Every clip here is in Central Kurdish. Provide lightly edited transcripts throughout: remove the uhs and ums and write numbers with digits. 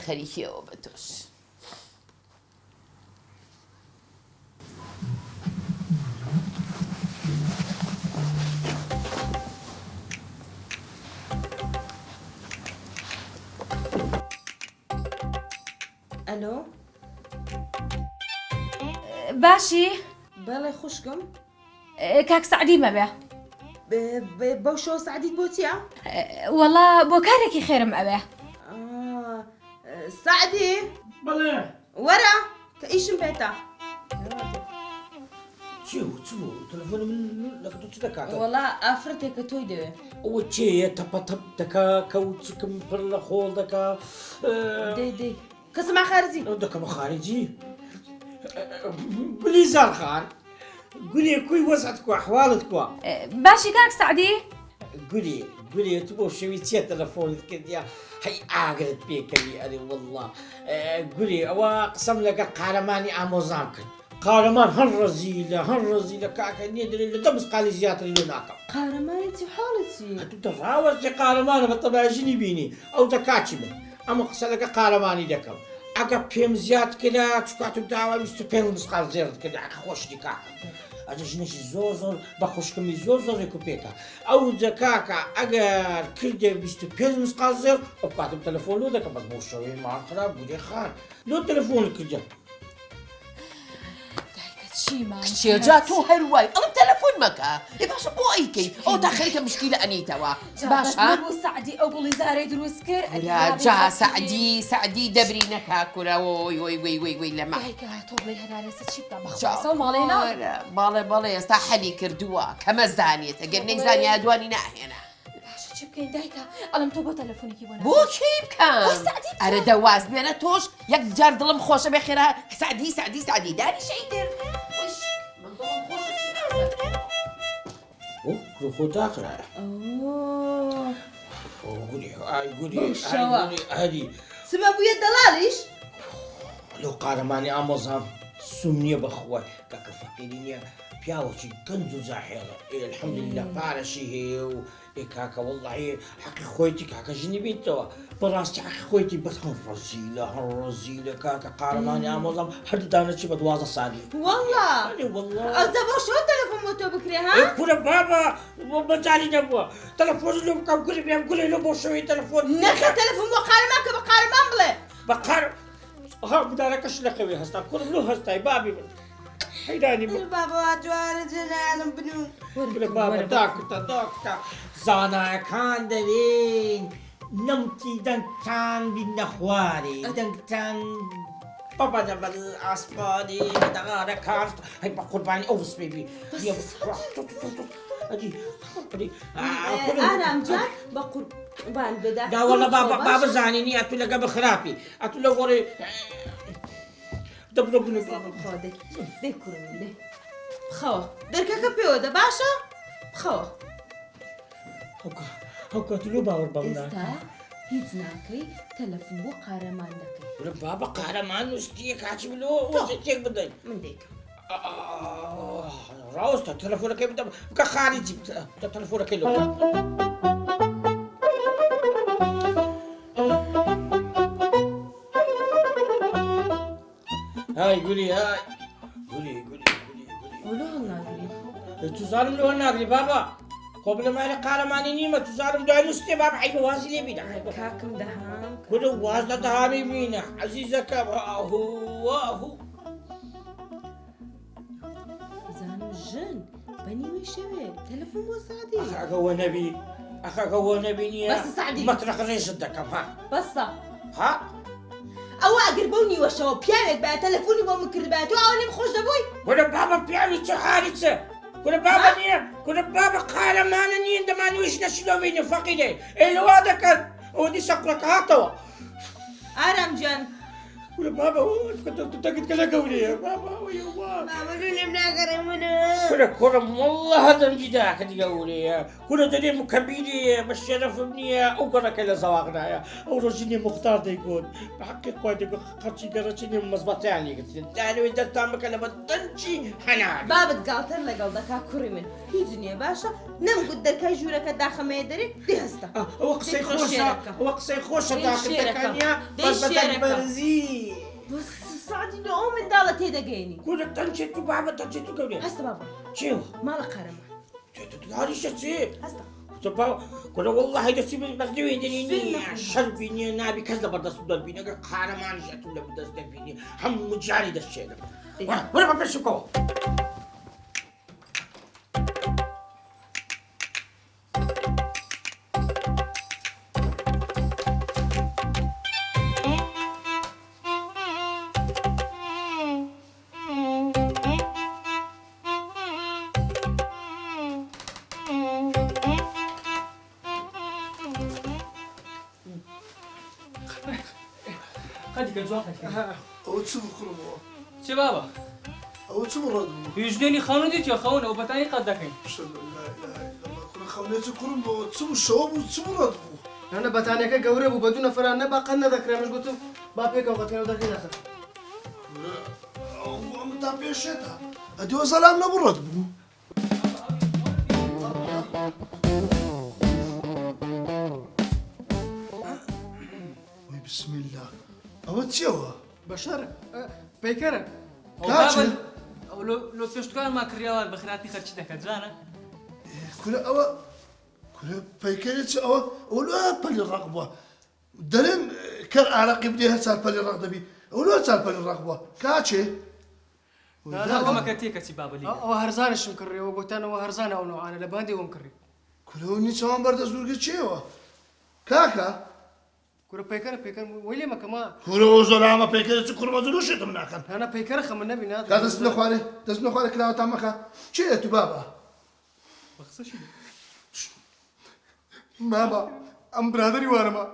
خەریکیەوە بە تۆش. ئەلۆ باشی بەڵێ خوشکم کاک سعدی مەبێ بەو شۆ سعدیت بۆ چییە؟ وەڵا بۆ کارێکی خێرم ئەوێ سعدی بەڵێ وەرە کە ئیشم بێتە چی تەلەفۆنی من لەگە تۆ چ دەکاتەوە؟ وەڵا ئافرەتێکە تۆی دەوێ ئەوە چێیە تەپەتەپ دەکا کەوچکم پڕ لە خۆڵ دەکا دەی کەسما خارجی ئەو دەکەمە خارجی بلیزار خان گولی کوی وەزعت کووە حواڵت کووە باشی کاک سعدی گولی تو بۆ شەوی چیە تەلەفۆنت کردیا هەی ئاگرت پێکەوی ئەرێ وەڵڵا گولی ئەوە قسەم لەگە قارەمانی ئامۆزام کرد قارەمان هەر ڕەزیلە کاکە نییە دەرێت لە دەمز قالی زیاتری لێ ناکەم قارەمانێتی حاڵەتی تو ڕاوەستی قارەمانە بە تەباژنی بینی ئەو دەکاچی من ئەمە قسە لەگە قارەمانی دەکەم ئەگە پێم زیاد کرا چکات و داوای 25 مسقال زێرت کرد ئەکە خۆشتی کاکە ئەجە ژنێکی زۆر بە خوشکمی زۆر ڕێک و پێکە ئەو جەکاکە ئەگەر کردێ 25 مسقال زێر ئەو کاتم تەلەفۆن لۆ دەکەم بەس بۆ شەوەی مان خراپ بودێ خان لۆ تەلەفۆن کردە کچێجا تۆ هەروای ئەڵم تەلەفۆن مەکە ێ باشە بۆ ئەیکەی ئەو تا خەریکە مشکی لە ئەنیتەوە باشە بۆ سعدی ئەو گوڵی زارەی دروست کرد جا سعدی دەبری نەکا کورەوەی وی لەمە تۆ بڵێ هەرارێسە چی بکە بەخواسە و ماڵێنا باڵێ ئێستا حەلی کردووە کەمە زانێت ئەگەر نەیزانی ئادوانی ناهێنا چی بکەین دایکە ئەڵم تۆ بۆ تەلەفۆنێکی بۆ کی بکەم ئەرە دەواز بێنە تۆش یەک جار دڵم خۆشە بێ خێرا سعدی داری شەیدر خۆ داخرایە هەری سمە بوویە دەڵالیش لەو قارەمانی ئامۆزام سوم نییە بەخوای کاکە فەقیری نییە پیاوەکی گەنج و جاهێڵە الحەمدولillah پارەشی هەیە و کاکە وەڵڵاهی حەقی خۆیتی کاکە ژنی بینتەوە بەڕاستی حەقی خۆیتی بەس هەر ڕەزیلە کاکە قارەمانی ئامۆزام هەردوودانەچی بە 12 ساڵی وەڵڵا ئەوجا بۆ شۆ تەلەفۆن بۆ تۆ بکرێ ها کورە بابە بەجاری نەبووە تەلەفۆنی لێ بکەم گولی بێم گولی لە بۆ شەوەی تەلەفۆن نەخە تەلەفۆن بۆ قارەمان کە بە قارەمان بڵێ بە قار بدارەکەش لەقەوێ هەستا کوڕم لۆ هەستای بابی من حیرانی بوو بابا جوارە جەنانم بنوون بابە داکتە زانایەکان دەرێن نەمتی دەنگتان بینە خوارێ دەنگتان بابا دەبەر ئاسمانی دەغارە کارت هەی بە قوربانی ئەو وسپێبی ئارام جان بە قوربان بدا داوەڵە بابە زانینی ئەتو لەگە بەخراپی ئەتو لە گۆڕێ دەبرە بنو دەی کوڕم دێ بخەوە دەرکەکە پێوەدە باشە بخەوە ئەو کاتلو باوەڕ بەم ئێستا هیچ ناکەی تەلەفۆن بۆ قارەمان دەکەی بابە قارەمان وستیە کاچی بلۆ تێک بدەین من دیکەم ڕاوستە تەلەفۆنەکەی بدەم بکە خارجی تەلەفۆنەکەی لۆ هاي قولي هاي قولي ولو هەڵناگری تزارم لو ناقري بابا قبل ما انا قارماني نيمة تزارم دوای نستي بابا حي بوازي لي بينا کاکم دەهام كل واز دهامي بينا عزيزك هو زانم ژن بەنیوەی شەوێ تەلەفۆن بۆ سعدی اخاك هو نبي نيا بس سعدي. مطرق ريش الدكم بەسە ها ئەوە ئەگەر بەو نیوەشەوە پیاوێک بە تەلەفۆنی بۆ من کردبێت و ئەو لێم خۆش دەبووی كل بابا بيعني چه حالته كل بابا نيا كل بابا قارمان نيا دمان ويش نشلو بين فقيده الوادك ودي سقرك هاتوا ئارام جان ولا بابا كنت كلا قولي بابا ويوا بابا لولي مناقر منو كنا كرم والله هذا جداك تقولي كنا دنيا مكبيري بالشرف مني او كنا كلا زواقنا يا او رجني مختار ده يقول بحق قوادي قرشي قرشني مزبط يعني قلت تعالوا اذا تعمل كلمه تنشي حنان بابا تقالتر لقلدك كوري من هيجني باشا نم قدر كاي جورك داخل ما يدري دي هستا وقصي خوشة داخل تكانيا بس برزي بس سعدي نقوم من دالة تيدقيني كنا تنشي بابا تنشي قولي هستا بابا شو مالك قرمة هذه شيء هستا تبا كنا والله هيدا سيب بس دوي دنيني شربيني نابي كذا بدرس دلبيني قارة ما نجحت ولا بدرس دلبيني هم مجاني ده الشيء ولا ما بشوفه خدي كنزوخك او تسمو خرمو شبابا او تسمو ردو يجدني خانوديت يا خونه وبتاني قدكين لا اله الا الله كنا خونيتو خرمو تسمو الشواب وتسمو ردو أنا بتانيك قوري وبدون فرا أنا بقنا ذكر مش قلت بابيك وقت كانوا ذكر داخل او متابع الشتا اديو سلام نبو ردو بسم الله او تشوا بشر بيكر كاتشل او لو فيشتكان ما كريال بخراتي خرجت كجانا كنا او كنا بيكرت او لا بالي الرغبه دلن كر عراقي بديها سال بالي الرغبه او لا سال بالي الرغبه كاتشي لا ما كتيك شباب لي أو هرزان شو مكري وقلت أنا وهرزان أو نوع أنا لباندي ومكري كلوني سوام برد أزور كتشيوا كاكا كورا بيكر ويلي ما كمان كلو زلامة بيكرت كل ما زلوش يتمناكن أنا بيكر خم النبي نادر كذا تسمع خوالي كلا تامك شيء تبابا بخصشي ماما أم برادري وانا ما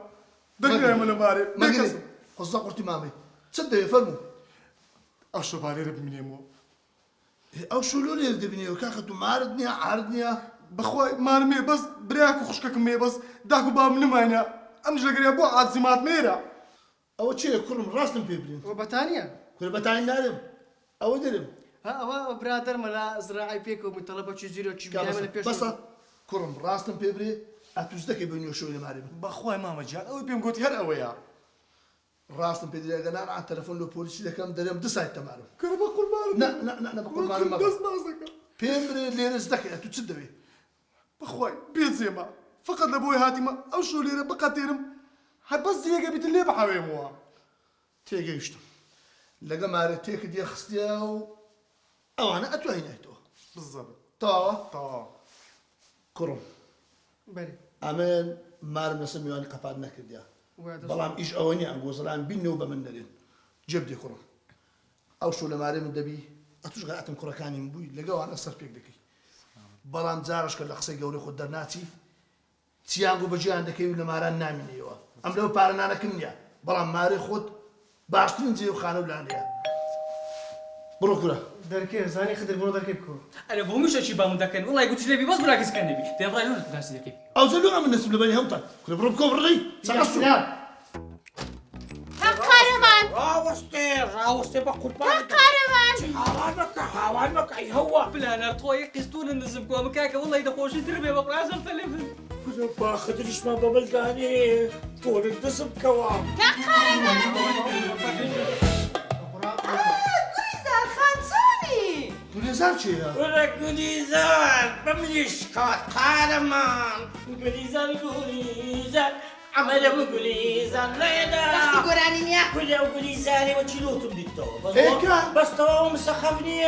دقيقة يا ملماري ما قصد قصدك قلت مامي تصدق يفرموا أشرب عليه رب من يمو أو شو لولي يردبني وكاكتو معارضني عارضني بخواي ما نمي بس برياك وخشكك مي بس داكو باب نماينا أمش لقري أبو عازمات ميرا أو شيء كلهم راسهم بيبرين وبتانيا كل بتاعين نارم أو درم ها أو برادر ملا زراعي بيك ومطلبة شيء زيرو شيء بيعمل بيش بس كلهم راسهم بيبري أتوزدك يبنيو شو اللي معرفة بخواي ماما جان أو بيم قلت هر أويا راسهم بيبري أنا على التلفون لو بوليسي لكم درم دسايت تمارو كنا بقول مالك لا بقول معلومة ما بس مازك بيبري اللي رزقك أنت تصدقي بخواي بيت زيما فقط لابوي هاتيما أو شو ليرة بقى تيرم هاي بس زيقة بيت اللي بحاوي موا تيجي يشتم لقى ماري تيك دي خستيا أو أنا أتوهينيتو بالضبط طا كرم بري أمان مار نسميواني قفادنا كديا بلام إيش أواني عن جوزران بيني وبمن نرين جبدي كرم أو شو لماري من دبي أتوش غاتم كرة كاني مبوي لقوا أنا صرف يقدكي بلام زارش كل أقصي جوري خد درناتي تيانجو بجي عندك يقول لماران نامين يوا أم لو بارنا أنا كنيا بلام ماري خد باشتين زي وخانو بلانيا بروكرا دركي زاني خدر برو دركي بكو انا بو مش شباب مدكن والله قلت لي بس براكس كان نبي تبغى لون تدرس كيف أو زلوا من الناس اللي بني هم كل بروبكم بري سقصوا راوستي بقول بالك حوالك أي هو بلا انا طوي قستون النزم كو مكاكه والله اذا خوش دربي بقرا عشان تلفن كنا باخذ ليش ما ببلغاني طول الدسم كوام تونيزان شيء ولا قليزان بمليشكات قارمان قليزان عمل قليزان لا قرانينيا كل قليزاني وتشيلوتم ديتو إيه كان؟ بس تو مسخفني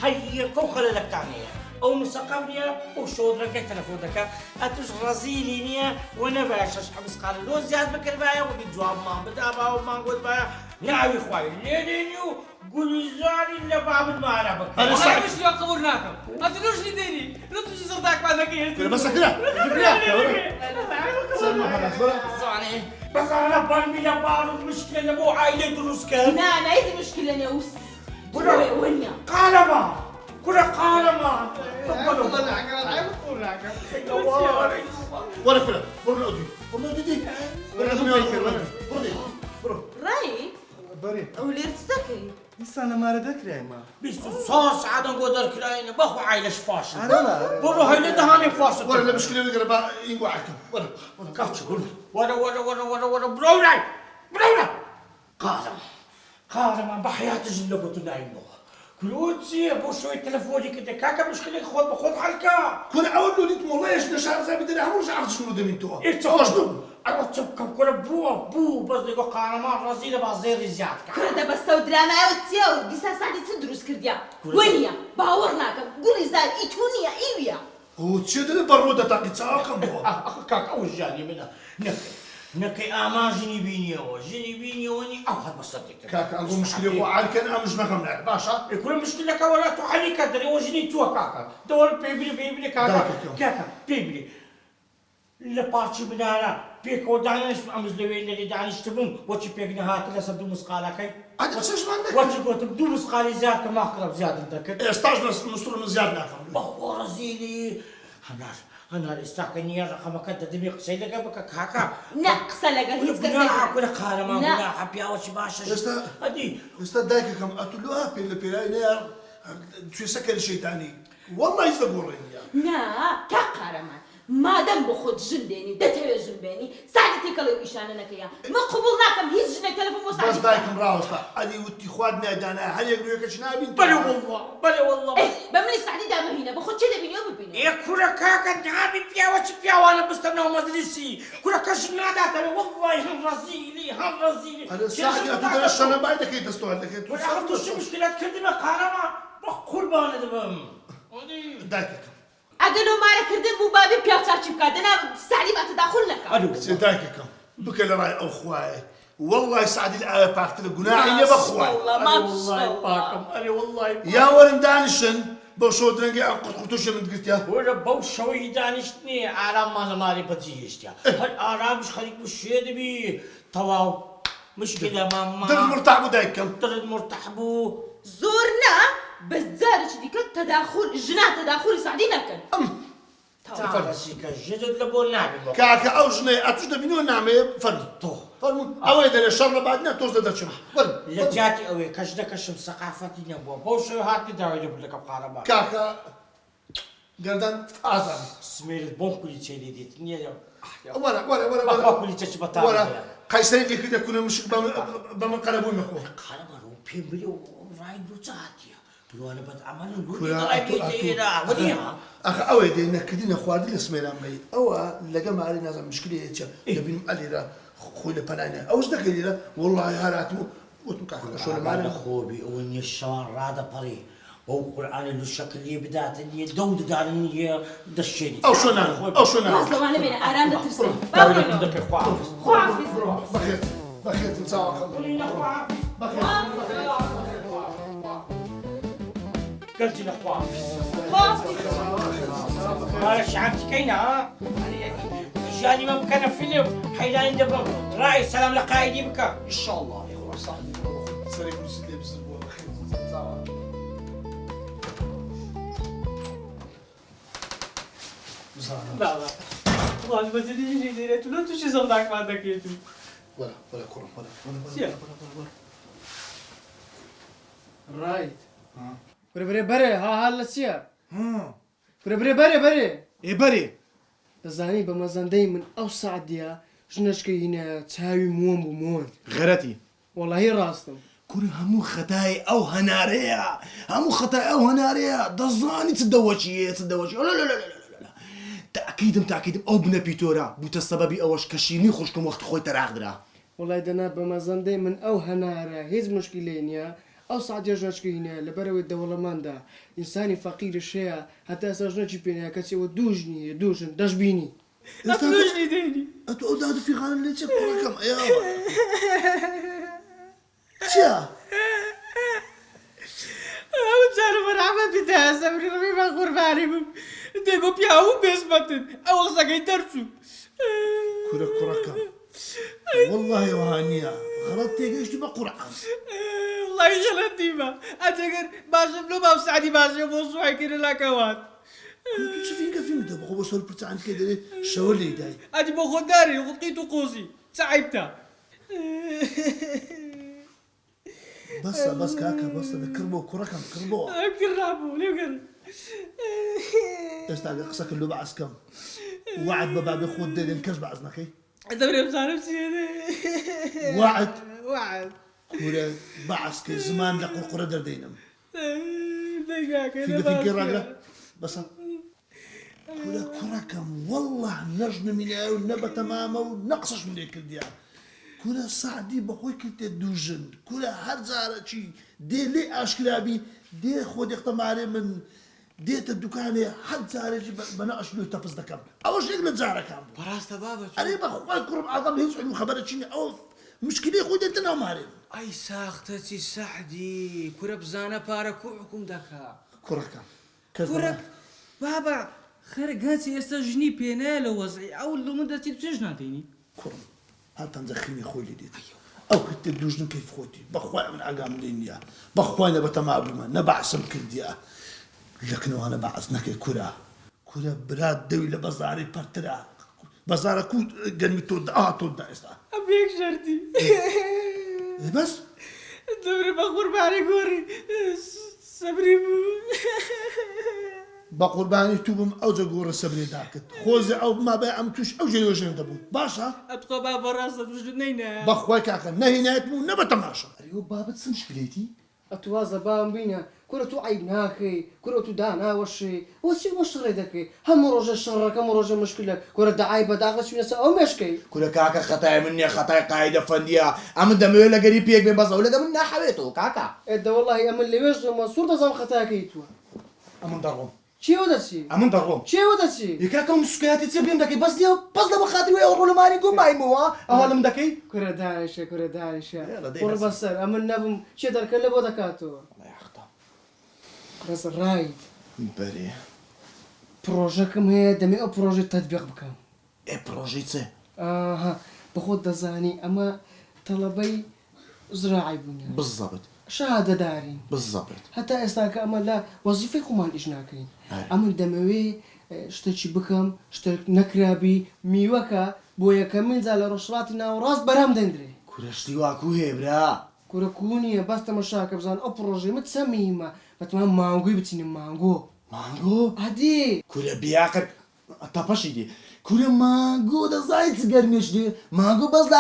هيا كوخر لك تانية او مسقفني وشودرك تلفونك اتوش رزيلينيا وانا باش اشحب قال لو زياد بكر بايا ودي جواب ما بدابا وما نقول بايا نعم خويا لينيو قولوا زاني اللي باب المعرفة انا مش اليوم قبرناكم ما تدوش لي ديري لا تجي صداك بعدك بس كده بس انا برمي لبار المشكلة مو عائلة دروس كان لا أنا هذه مشكلة نوس وين قالما كل قالما ولا كده ولا دي راي بري أولي ارتستكي لسه انا ما ردك يا ما بيستو صوص عاد نقدر كلاين بخو عائلة فاشل انا برو هاي دهاني فاشل ولا المشكلة اللي قربا ينقوا عليكم ولا كاتش ولا برولا قالما بحياتي جنبو تنايمو كلوتي ابو شوي تلفوني كده كاكا مشكلة خذ حلقة كل اول له ديت والله ايش نشار زي بدنا هموش عارف شنو ده من تو إيه شنو انا تبكم كل بو بس ديكو قارما رزيلة بعزير زياد كرة بس دراما وتسيا وديسا ساعدي تدرس كرديا وينيا باورناكم قولي زال إيتونيا إيويا هو تشد البرودة تاعي تساكم بو كاكا وجاني منها نكي اما جني وني اوهد بصدق كاكا نقول مشكلة وعاد كان امش نغم نعرف باشا يكون مشكلة كولا تحني كدري وجني تو كاكا دور بيبلي كاكا بيبلي لبارتي بدانا بيكو دانش امز لوين اللي دانش تبون وتشي بيغنا هات لا سدو مسقالا كاي عاد تشش ما عندك وتشي قلت بدو مسقالي زاد كما اقرب زاد انت استاجنا نصر من زياد نافهم بابا رزيلي انا استاكني رقم كنت دبي قصيدة قبك كاكا نقص لك ولا كل قال ما ولا حبيا وش باشا هدي استاذ دايك كم اتلوها بيلاينير شو سكر شيطاني والله يزقورني نا كقرمان ما دام بخد جنديني دتوي جنبيني ساعدتي كلو إشانة نكيا ما قبولناكم هيز جنة تلفون بس وساعدتي دايكم راوستا ادي وتي خوادنا دانا هل يقولوا لك شنابين بلي والله إيه بمني ساعدي دام هنا بخد شيء بيني وبينه يا كورا كاكا نعمي بيا وش بيا وانا بستنى مدرسي كورا كاش نادا والله هم رزيلي انا ساعدي اتدرى الشنب بعدك يدستوا عندك ولا عرفتوا شو مشكلات كردنا قارما قربان دبم دايك أجلو ما ركردن مو بابي بيوتشا شبكة دنا ساعدي ما تدخل لك دايككم بكل راي اخواي والله يسعد الآية باكت القناعي يا بخواي والله ما باكم أنا والله يا ورن دانشن بوشو درنجي قطوش من قلتيا ولا بوشوي دانشتني آرام ما مالي بتجيشتيا هل آرام مش خليك بالشيء بي طواو مشكلة ماما درد مرتاح دايكم درد مرتحبو زورنا بس زارش ديك تداخل جنا تداخل ساعدينا كن تفرسيك جدد لبو نعمي كاكا او جني اتوش دبينو نعمي فرد فرمون اويد الشر بعدنا توز دشم فرد لجاتي اوي كشدا كشم ثقافتي نبو بوشو هاتي داوي لك بقاربا كاكا قردان اعظم سمير بونكولي تشيلي ديت نيا ورا بقولي تشبطا ورا قيسري اللي كده كنا مش بمن قلبوا مخو قاربا رو بيمبلي ورايد وزاتيا بلو انا بتعمل اخ اويد نكدينا خوارد الاسمير امي او لقى ما علينا مشكله هيك نبي علينا خويا بنانا او اشتكي لي والله هالاتو وتمكا شو معنا خوبي وين الشوان رادا بري وقرآن الشكل اللي بدات اللي دود دار اللي دشيني او شو نعم بس لو أنا بين أرام ترسل عندك خواب بخير نساوي قلت لك خواب ما شعبت كينا جاني ما بكنا فيلم حيلان دبر راي السلام لقايدي بك ان شاء الله يا اخويا صح سريع مسلم بزبوه بخير نساوي لا والله بس دي ديرت لا تشي صداك بعدك يتو ولا كرم سيا رايت بري بري ها هلا سيا بري اي بري دەزانی بە مەزەندەی من ئەو سعدیە ژنەشکەی هینە چاوی مووەم بوو مۆن غەرەتی وەڵاهی ڕاستم کوری هەموو خەتای ئەو هەنارەیە هەموو خەتای ئەو هەنارەیە دەزانی چ دەوەچیە تاکیدم ئەو بنە پیتۆرە بووتە سەبەبی ئەوەش کە شیرینی خوشکم وەختی خۆی تەراغدرا وڵای دەنا بە مەزەندەی من ئەو هەنارە هیچ مشکلێ نییە ئەو سعدیە ژۆچکە هینە لەبەرەوەی دەوڵەماندا ئینسانی فەقیرش هەیە هەتا ئێستا ژنێکی پێنایە کەچەوە دوژنی دوژن دەشبینی ئەتوژنی دێنی ئەتو ئەو داد فیغانە لێ چێ کوڕەکەم ئەیاوە چیە؟ ئەو جارە بەرامەت بیدا سەبری ڕەوی بە قوربانی بوو دێگۆ پیاوە بێزبەتن ئەو قسەکەی دەرچوو کورە کوڕەکەم والله وهانیە غەڵەت تێگەیشتی بە قورعان وڵی غەڵەتیمە ئەتەگەر باشم لۆ باو سعدی باشە بۆ سوایکردن لاکەوات تو چ فیلمکە فیلمدە بخۆ بۆ سەر پرچان کێ دەرێ شەوە لێ دای ئەدی بۆ خۆداری خوقیت و قۆزی چ عیبتە بەسە بەس کاکە بەسە دەکرد بۆ کوڕەکەم کرد بۆ کڕابوو لێگەر ئێستا ئەگە قسە کرد لۆ بەعسکەم وعد بە بابێ خۆت دەدێن کەس بەعز نەکەی دەبرێ بزانم چێنێ وعد وعد کورە بەعسکە زمان لە قورقورە دەردەینم دەیگاکە فیلمەکەی ڕاگرە بەسە کورە کوڕەکەم والله نەژنمینایە و نەبە تەمامە و نەقسەش من لێ کردیە کورە سعدی بەخۆی کردێ دوژن کورە هەر جارەچی دێ لێ ئاشکرابی دێ خۆ دێختەمارێ من دێتە دوکانێ هەر جارێکی بەنە ئەشلوی تەپز دەکەم ئەوەش یەک لە جارەکان بوو بەڕاستە بابەت ئەرێ بەخوای کوڕم ئاغام هیچ علم خەبەرە چینە ئەو مشکلی خۆی دێتە ناو مارێ ئەی ساختەچی سەعدی کورە بزانە پارە کو حکوم دەکا کوڕەکەم کەس کورەک بابا خەرگەچی ئێستا ژنی پێنایە لە وەزعی ئەو لە من دەچیت چێژ نادەینی کوڕم هەڵتەنجە خیمی خۆی لێ دێت ئەو کردێ دوژن کەیف خۆتی بەخوای من ئاگام لێ نییە بەخوای نە بەتەما بوومە نە بەعسم کردیە لەکنەوانە بەعس نەکەی کورە کورە برات دەوی لە بەزاری پەرترا بەزارە کو گەرمی تۆ تۆدا ئێستا ئەبێک ژەردی بەس دەبرێ بە قوربانی گۆڕی سەبری بوو بە قوربانی تو بم ئەوجە گۆڕە سەبرێ داکرد خۆزی ئەو مابێ ئەم توش ئەو ژێژێن دەبوو باشە ئەتخوا با بەڕاستە توشت نەینە بەخوای کاکە نەهینایەت بوو نە بە تەماشا ئەریۆ بابەت چ مشکلێتی؟ ئەتوازە بام بینە کورە تو عیب ناکەی کورە تو داناوەشی وەچی وە شڕێ دەکەی هەموو ڕۆژە شەڕەکە هەموو ڕۆژە مشکلە کورە دەعای بەداغە چوینەسە ئەو مێشکەی کورە کاکە خەتای من نییە خەتای قایدە فەندیە ئەمە دەمەوێت لەگەری پێک بێ بەزەو لەگە من ناحەوێتەوە کاکە ئێدە وەڵی ئەمە لەوێش دەمە سوور دەزانم خەتاکەی تووە ئەمن دەڕۆم چێوە دەچی ئەمن دەڕۆم چێوە دەچی یکاکە مسکاتی چێ پێم دەکەی بەس دیە بەس لە بەخاتری وێ ئەو ڕۆلەمانی گۆمایمەوە ئەوە لەم دەکەی کورە دانیشە کورە دانیشە لە دەی قڕ نەسە. بەسەر ئەمن نەبم چێ دەرکە لە بۆ دەکاتەوە ڕێز ڕایت بەرێ پرۆژەکەم هەیە دەمێ ئەو پرۆژێت تەطبیق بکەم ئێ پرۆژەی چێ ئاها بەخۆت دەزانی ئەمە تەڵەبەی زراعی بوونە بزەبت شادەدارین بزەبت هەتا ئێستاکە ئەمە لە وەزیفەی خۆمان ئیش ناکەین هەی. ئەمن دەمەوێ شتێکی بکەم شتێک نەکرابی میوەکە بۆ یەکەمین جا لە ڕۆژهەڵاتی ناوەڕاست بەرام دەندرێ کورەشتی واکو هەیە برا کورە کوونیە بەس تەمەشاکە بزان ئەو پرۆژەمە چەمیمە بەتمان مانگوی بچینم مانگۆ مانگۆ عادی کورە بیاقر تەپەشی دی کورە مانگۆ دەزای چ گەرمێش دێ مانگۆ بەس لە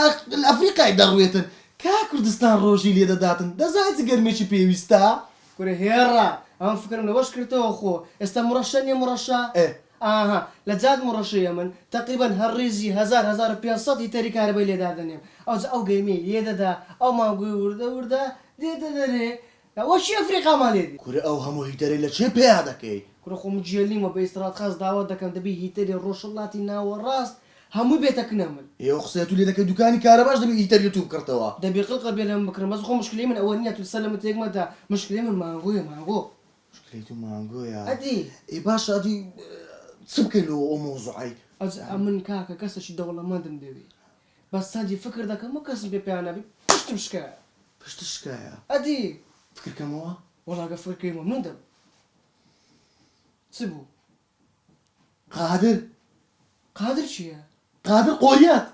ئەفریقای دەڕوێتن کا کوردستان ڕۆژی لێ دەداتن دەزای چ گەرمێکی پێویستە کورە هێڕە ئەم فکرم لەوەش کردەوە خۆ ئێستا مڕەشە نیە مڕەشە ئاها لە جات مڕەشەیە من تقریبان هەر ڕێزی 1500 هیتەری کارەبای لێدادەنێم ئەوجا ئەو گەیمەی لێ دەدا ئەو مانگوی وردە وردە دێدە دەرێ وەشی ئەفریقامان لێدی کورە ئەو هەموو هیتەرەی لە چێ پێیا دەکەی کورە خۆم جێلیمە بە ئیسرات خاص داوات دەکەم دەبی هیتەری ڕۆژهەڵاتی ناوەڕاست هەموو بێتەکنە من ئێوە قسەیە تو لێ دەکەی دوکانی کارەباش دەبی هیتەری تو بکڕتەوە دەبی قڵقە بێ لەم بکرم بەس خۆ مشکلی من ئەوە نییە تو سەلەمە تێکمەدا مشکلی من مانگۆیە مانگۆ مشکلی تو مانگۆیە ئەدی ئێ باشە ئەدی چ بکەین لەوە ئەو مۆزوعی من کاکە کەسێکی دەوڵەمەندم دەوێت بەس سادی فکر دەکەم و کەسم پێ پێیانەبی پشتم شکایە پشت شکایە ئەدی فکرکەمەوە وەڵاگە فکرکەی مەمنون دەم چ بوو قادر قادر چییە؟ قادر قۆریات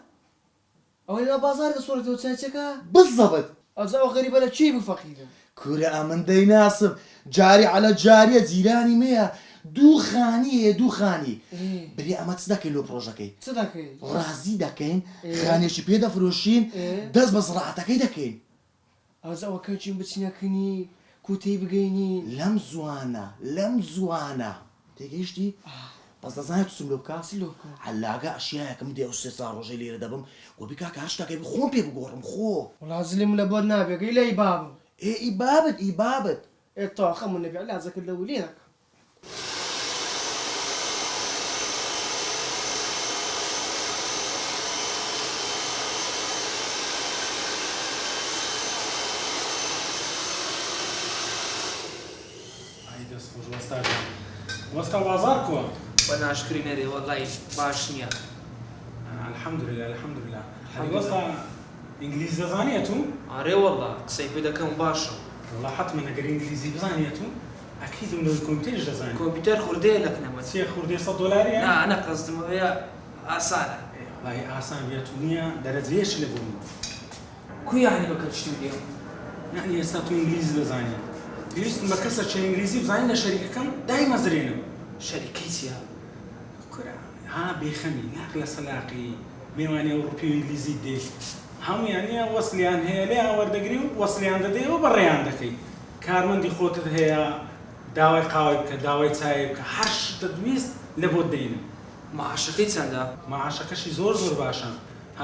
ئەوەی لە بازار دەسوڕێتەوە چاچەکە بزەبت ئەوجا ئەو غەریبە لە چی بوو فەقیرە کورە ئەمن دەیناسم جاری على جاریە جیرانی مەیە دوو خانی هەیە دوو خانی بری ئەمە چ دەکەین لۆ پرۆژەکەی چ دەکەی؟ ڕازی دەکەین خانێکی پێ دەفرۆشین دەست بە زراعەتەکەی دەکەین ئەوجا ئەوە کەچین بچینەکەنی کوتەی بگەینی لەم زوانە تێگەیشتی بەس دەزانێت چم لۆ بکە چی لۆ بکەم؟ عەلاگە ئەشیایەکەم دێ ئەو سێ سا ڕۆژەی لێرە دەبم وە بیکا کە هەشتاکەی خۆم پێ بگۆڕم خۆ وڵا زلم لە بۆ نابێگەی لەی بابم ايه بابت ايه بابت الطاقة من النبي على ذاك الأولينك وستا بازاركم وانا اشكري ناري والله باشنيا الحمد لله وستا انجليزي زانيتو اري والله قصي بدا كم باشا والله حتما نقري انجليزي بزانيتو اكيد من الكمبيوتر زاني كمبيوتر خردي لك نمت سي خردي $100 يعني لا انا قصدي ما هي اسانه والله اسان بيتونيا درجه ايش اللي بقول كو يعني ما كنتش اليوم يعني يساتو انجليزي لزاني بيست ما كسر شيء انجليزي بزاني شركه كم دائما زرينه شركتي كرا ها بيخمي ناقله سلاقي بيواني اوروبي انجليزي دي هم يعني وصليان هي ليه وردقري وصليان دي وبريان دكي كارمن دي خوتت هي داوي قاويبك داوي تايبك حرش تدويز لبودين مع شقيت سندا مع شكشي زور باشا $1000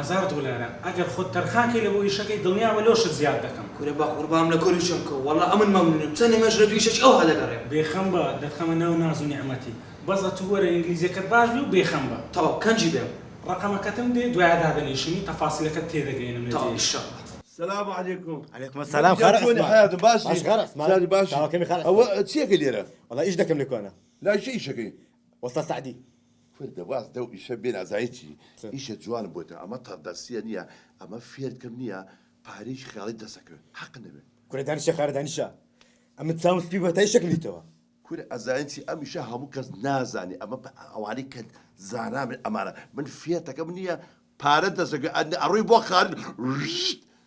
اگر خود ترخان كي لبو يشكي دنيا ولوش زيادة كم كوري باق قربام لكل شمكو والله امن ممنون بسنه مجرد ويشش او هذا قريب بيخمبا دخم ناز نعمتي بزا تور انجليزي كتباج بيو بيخمبا طب كان جيبهم رقمك كتم دي دو هذا نيشني تفاصيلك تيدقين من طب ان شاء الله السلام عليكم. عليكم السلام. خير شلون حياتي باشا؟ خير اسمع. سالي باشا. كم خير. هو تشيك اللي والله ايش دكم لكم انا؟ لا شيء شكي. وصل سعدي. فرد واس دو يشبين زايتي. ايش جوان بوتا اما تردسيه نيا اما فيرد كم نيا باريش خالد دسكو حق نبي. كل دانشا خير دانشا. اما تساوم في بوتا ايش شكل تو؟ كل ازايتي ام شها مكز نازاني اما اواني كان زانا من امانه من فيرد كم نيا بارد دسكو اني اروي بو خالد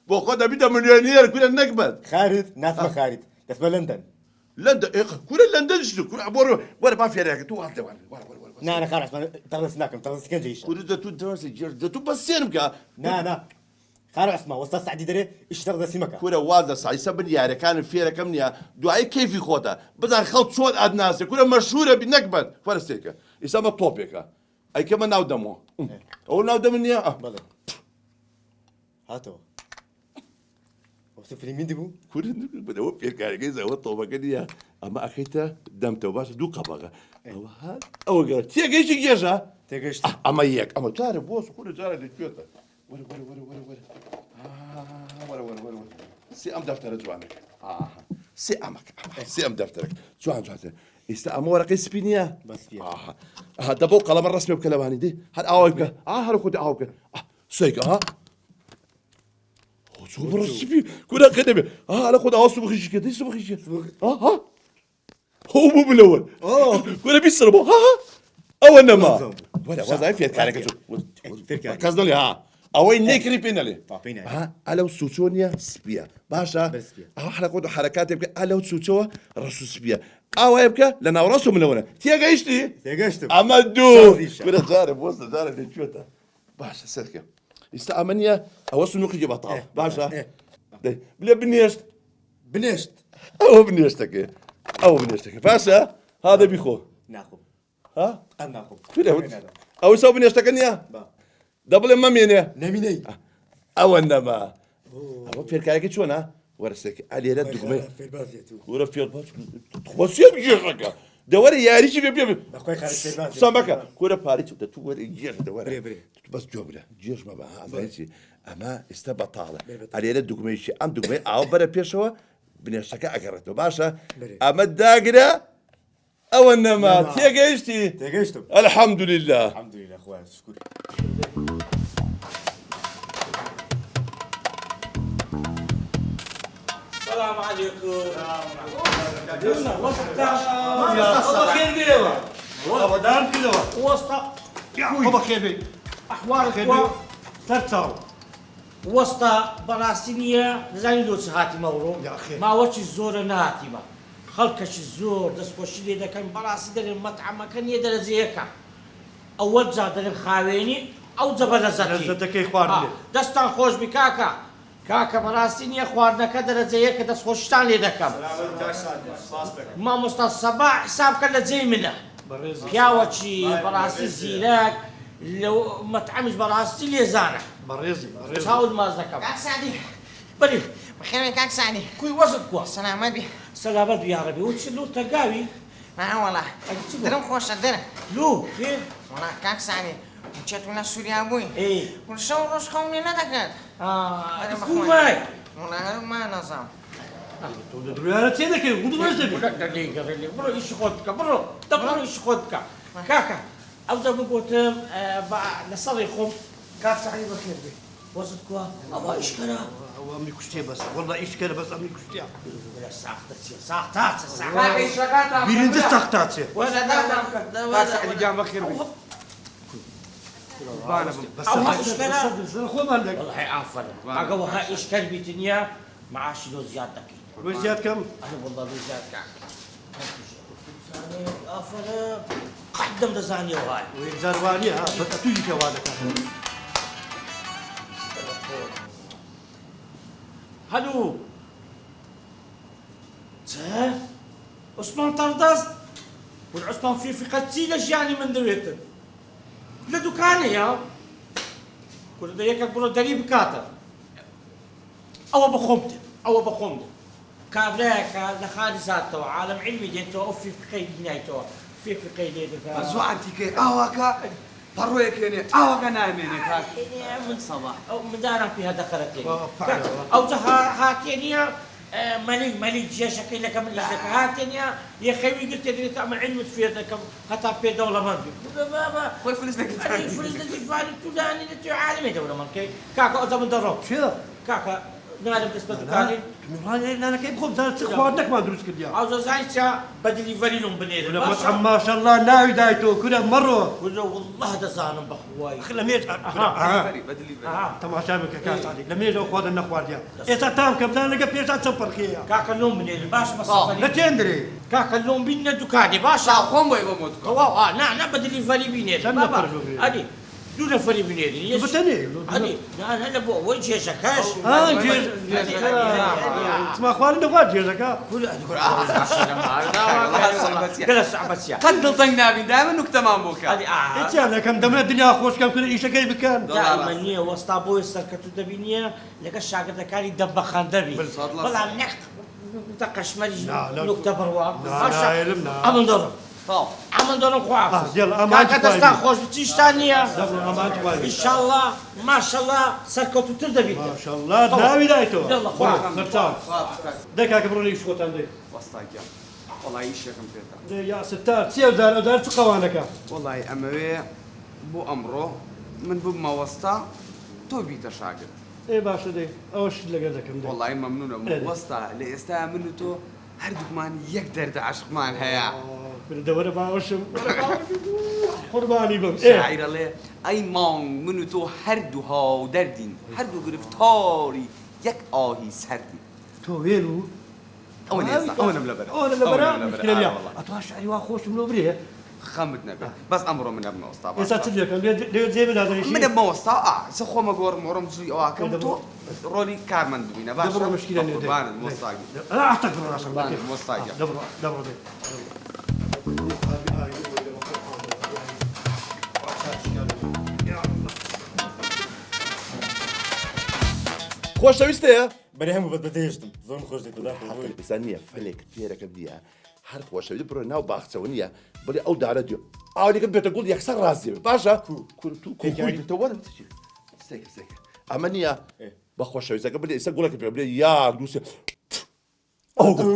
بوخذها بدا مليونير كل النقبت خالد ناس ما خالد اسمه لندن إيه كل لندن شنو كل عبور ولا ما في عليك تو ولا نا انا خلاص تغلسناكم تغلسكن جيش كل ده تو درس جير ده تو بس ينبقى نا خارع اسمه وسط سعدي دري اشتغل سمكه كل واحد سعي سبن يعني كان في رقم نيا دعاء كيف يخوضها بدل خلط صوت الناس كل مشهوره بالنقبت فرستيك يسمى توبيكا اي كمان ناودمو او ناودمني بله هاتو وصف لي مين دبو؟ كل بدو في كارجيز او طوبه كده اما اخيته دمته باش دو قبغه او هذا او قال تيجي جيجا تيجي اما ياك اما تعرف بوس كل جاره اللي كيوتا ولا ولا سي ام دفتر جوانك سي امك سي ام دفترك جوان استعمل ورقه سبينيا بس هذا بو قلم الرسمي بكلاماني دي هاد اوبك هاد خد اوبك سيك شو برسبي كنا كده انا خد اوصل بخش كده ايش بخش هو مو بالاول كنا بيسربوا اول نما ولا وضع في كارك كازنا لي اوين نيكري بينالي على سوتونيا سبيا باشا احنا خد حركات يبقى على سوتوا راسو سبيا او يبقى لنا راسو من هنا تيجيشتي امدو كنا جارب وصل جارب الشوطه باشا سلكه استأمنيا أوصل نقي بطاط باشا بلا بنيشت أو بنيشتك باشا هذا بيخو ناخذ ها ناخذ كله أو يسوي بنيشتك نيا دبل ما مينيا نميني أو إنما أبغى في الكاركة شو أنا ورثك على رد دقمة ورا في الباص تخوسي بيجرك دوري يا ريشي بيبي سامبكا كورا باريس تدور يجير دوري بس جملة جيش ما بها ماشي أما استبطالة على رد دقمة أم دقمة أو برا بيشوا بنشتكى أكرته باشا أما الداقرة أو إنما تيجيشتي الحمد لله أخويا شكرا السلام عليكم الله خير بيوا والله دام كذا وسطى يعقوب خير احوالك ترتاو وسطى براسينيا زين دوس هاتي مورو ما وش الزور نهاتي ما خلكش الزور دس خوشي ده كان براسي ده المطعم كان يدر زيكا اول زاد الخاويني او زبر زكي اخوان دستان خوش بكاكا كاكا براسينيا خوارنا كدر زيك دس خوشتان لي دكم ما مستصبع حساب كله زي منه ياوتشي براسي زينك لو ما تعمش براسي لي زانه بريزي تاود ما زكم سعدي بخير كاك سعدي كوي وزد كوا سلامات بي سلامات يا ربي وتشلو تقاوي ما والله درم خوش درم لو خير والله كاك سعدي جيت ولا سوريا ابوي ايه كل شو روش خوني ندكت انا ماي والله ما نظام انا تينك ودو رزبي دقيقه برو ايش خدك برو برو ايش خدك كاكا أوزا بقولتم نصلي خم كاك سعيد بخير بي وصلت كوا أبا إيش كنا أمي كشتي بس والله إيش كنا بس أمي كشتي ساختات بيرين تستختات كاك سعدي جام بخير بي بس إيش كنا خو مالك والله عافر أقوى إيش كان بيتنيا معاش لو زيادتك لو زياد كم؟ أنا والله لو زياد كاك عافر قدم دزاني وهاي ويزارواني ها بتأتيك يا والد هلو تا عثمان طردست والعثمان في قتيلة جاني من دويتن لدكاني يا كل ده يكك برو دريب كاتر أو بخمت كابراك لخالصات تو عالم علمي دينتو أو في قيد نايتو في قيد دينتو أزوانتي كي أهواكا برويك يعني أهواكا نايمين كاك من صباح أو مدارا في هذا قرتين أو هاتيني ملك جيشك لك من لك هاتيني يا خوي قلت لي تعمل علم تفيدك هتا في دولة ما في بابا خوي فلوس لك فلوس لك فاني تداني عالمي دولة ما كي كاكا أذا من ضرب شو كاكا نعلم بالنسبة لكاني أنا كيف خبز أنا تخوانك ما دروس كديا عاوز زاينسا بدلي فالينهم بنير ولا مطعم ما شاء الله ناوي دايتو كله مرة ولا والله ده زانم بخواي خلا ميت بدلي تماشا بك كاس عليك لما يجوا اخوان النخوار ديال إذا تام كم ثاني لقى بيرجع تسبر خيا كاكا اللوم بنير باش مصطفى لا تندري كاكا اللوم بينا دكاني باشا خوم بوي بموت واو نعم بدلي فالي بنير سمنا بابا فرجوا ادي دون فري بنير بتني ادي انا ابو وجه شكاش جيز اسمع اخوان النخوار جيزك كل جلس عبسيا قد طينا بين دائما انك تمام بوكا ادي انت انا كم دمنا الدنيا خوش كم كل شيء كيف كان دائما نيه وسط ابوي سركتو دبينيه لك الشاقه كان دب خندبي والله نحق تقش مريج نكته بروا لا علمنا امن ضرب عمل دورم خواف يلا امان كاكا خوش بتيش ثانية امان ان شاء الله ما شاء الله سركتو تردبي ما شاء الله ناوي دايتو يلا خواف خرطان ديك هاك ليش خوت عندي وسطاك والله ايش يا كم يا ستار تسيو دار تقوانك والله اما بو امره من بو ما وسطا تو بيتا شاكر ايه باشا دي اوش لقيتكم والله ممنون وسطا لاستا منو تو هردوك مان يقدر تعشق مان هيا بدور باوشم قرباني بم شاعر الله اي مان منو تو هردو ها دردين هردو گرفتاری یک آهی سردی تو وينو انا ملبرة انا لبرا مشكله اليوم اتوقع شعري واخوش ملوبريه خمتنا به بس امره من ابن وسطا يا ساتر لك ليه زي من هذا الشيء من ابن وسطا سخو ما غور مرم زوي او كم تو رولي كارمن دوينا باش دبر مشكله ني بان الموسطا انا اعتقد راسك بان الموسطا دبر خۆشەویستەیە بەری هەموو بەت بەدەهێشتم زۆر خۆش دەکەدا بزان نییە فلێک تێرەکە دیە هەر خۆشەوی بڕۆ ناو باخچەوە نییە بڵێ ئەو دارە دیێ ئاوێکە بێتە گوڵ یەکسەر ڕاستیێ باشە ئەمە نییە بە خۆشەویستەکە بڵێ ئێستا گوڵەکە پێ بڵێ یا دووسێ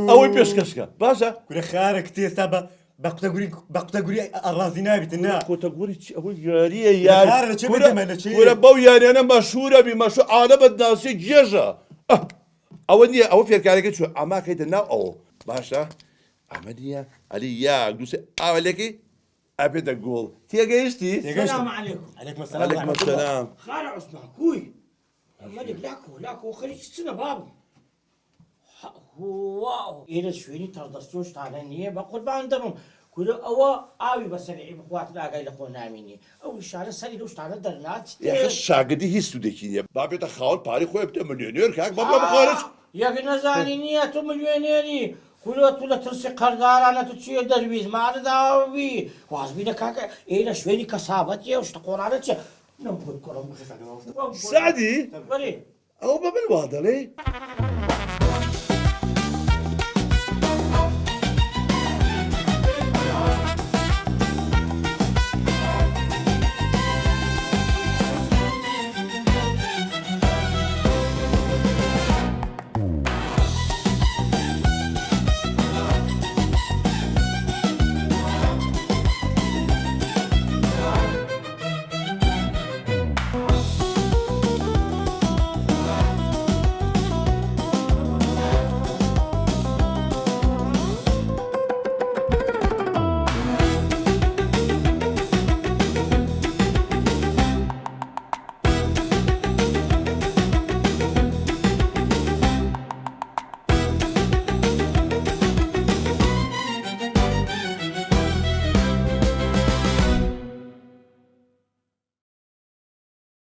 ئەوەی پێشکەشکە باشە کورە خارێک تێستا بە قوتەگوری ئەڕازی نابێتن نا قوتەگوری ئەوەی یاریە یارە بەو یاریانە مەشهورە بی مەشهور عالە بەدناسی گێژە ئەوە نییە ئەوە فێرکارەکە چوە ئەماکەیتە ناو ئەوە باشە ئەمە نییە ئەلی یاک دووسێ ئاوەلێکی ئەبێتە گۆڵ تێگەیشتی السلام عليكم عليكم السلام خالع عثمان كوي ملك لاكو خليك السنة بابا واو إلى شويني تردستوش تعلنية بقول باندرم كل أوا آوي بس اللي بخواتنا قايل أخونا مني أو شارع سري دوش تعلن درنات يا أخي الشاقدي هي سودكينيا بابي تخاول باري خويا بتا مليونير كاك بابا بخارج يا أخي نزاني نية تو مليونيري كل ترسي قردار أنا تشيل درويز ما أنا داوي وازبينا كاك إلى شويني كسابتي وش تقول على شيء نقول كرم سعدي بري أو باب الواضح ليه